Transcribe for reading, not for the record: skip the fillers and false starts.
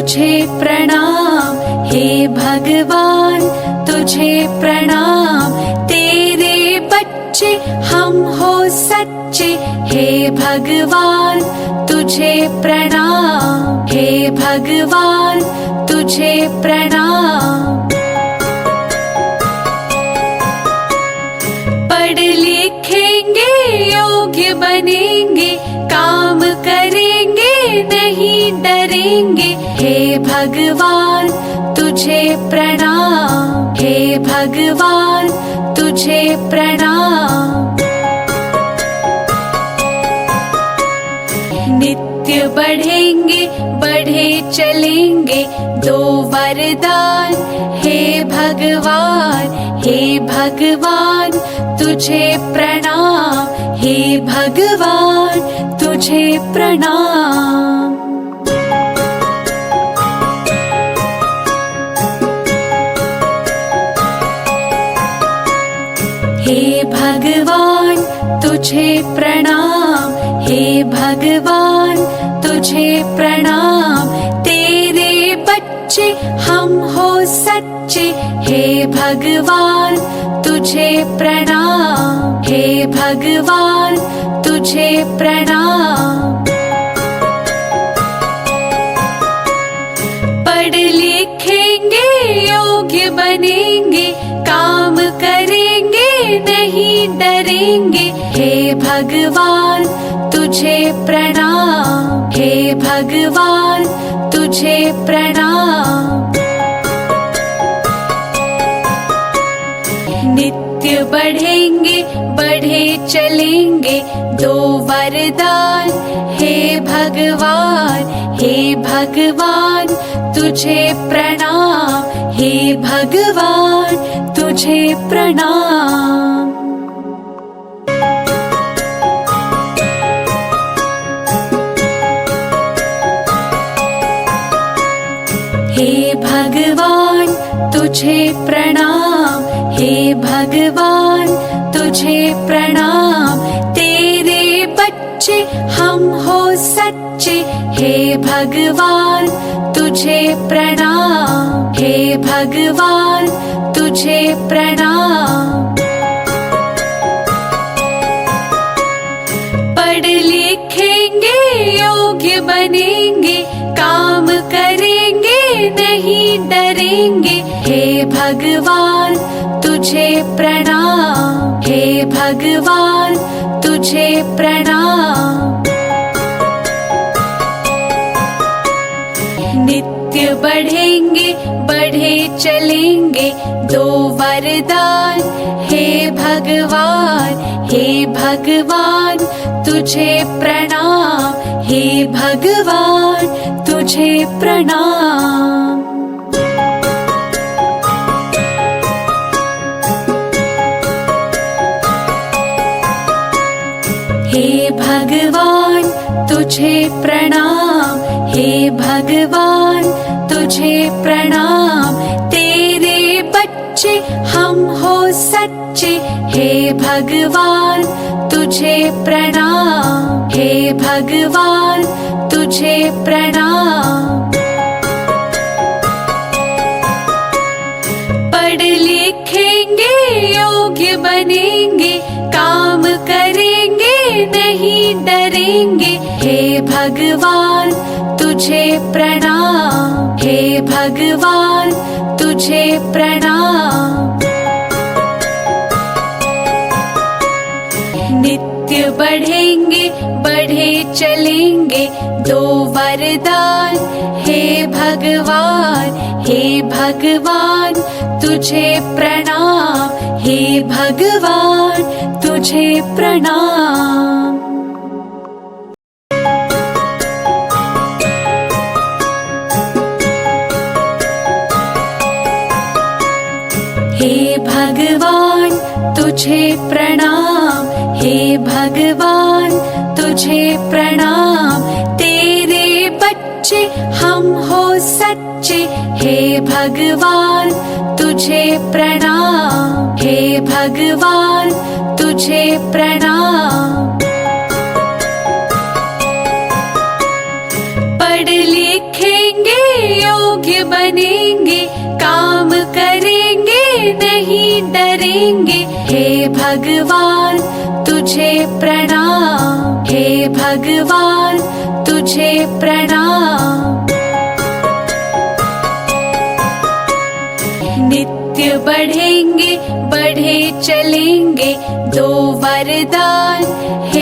तुझे प्रणाम हे भगवान, तुझे प्रणाम। तेरे बच्चे हम हो सच्चे हे भगवान, तुझे प्रणाम हे भगवान, तुझे प्रणाम। पढ़ लिखेंगे योग्य बनेंगे, काम करेंगे नहीं डरेंगे हे भगवान, तुझे प्रणाम हे भगवान, तुझे प्रणाम। नित्य बढ़ेंगे बढ़े चलेंगे दो वरदान हे भगवान, हे भगवान, तुझे प्रणाम हे भगवान, तुझे प्रणाम। हे भगवान तुझे प्रणाम, हे भगवान तुझे प्रणाम। तेरे बच्चे हम हो सच्चे हे भगवान, तुझे प्रणाम हे भगवान, तुझे प्रणाम। पढ़ लिखेंगे योग्य बनेंगे, काम करेंगे नहीं डरेंगे हे भगवान, तुझे प्रणाम हे भगवान, तुझे प्रणाम। नित्य बढ़ेंगे बढ़े चलेंगे दो वरदान हे भगवान, हे भगवान, तुझे प्रणाम हे भगवान, तुझे प्रणाम। हे भगवान तुझे प्रणाम, हे भगवान तुझे प्रणाम। तेरे बच्चे हम हो सच्चे हे भगवान, तुझे प्रणाम हे भगवान, तुझे प्रणाम। पढ़ लिखेंगे योग्य बनेंगे, काम करेंगे नहीं डरेंगे हे भगवान, तुझे प्रणाम हे भगवान, तुझे प्रणाम। नित्य बढ़ेंगे बढ़े चलेंगे दो वरदान हे भगवान, हे भगवान, तुझे प्रणाम हे भगवान, तुझे प्रणाम। हे भगवान तुझे प्रणाम, हे भगवान तुझे प्रणाम। तेरे बच्चे हम हो सच्चे हे भगवान, तुझे प्रणाम हे भगवान, तुझे प्रणाम। पढ़ लिखेंगे योग्य बनेंगे, काम करेंगे नहीं डरेंगे हे भगवान, तुझे प्रणाम हे भगवान, तुझे प्रणाम। नित्य बढ़ेंगे बढ़े चलेंगे दो वरदान हे भगवान, हे भगवान, तुझे प्रणाम हे भगवान, तुझे प्रणाम। हे भगवान तुझे प्रणाम, हे भगवान तुझे प्रणाम। तेरे बच्चे हम हो सच्चे हे भगवान, तुझे प्रणाम हे भगवान, तुझे प्रणाम। पढ़ लिखेंगे बनेंगे, काम करेंगे नहीं डरेंगे। हे भगवान तुझे प्रणाम, हे भगवान तुझे प्रणाम। नित्य बढ़ेंगे, बढ़े चलेंगे, दो वरदान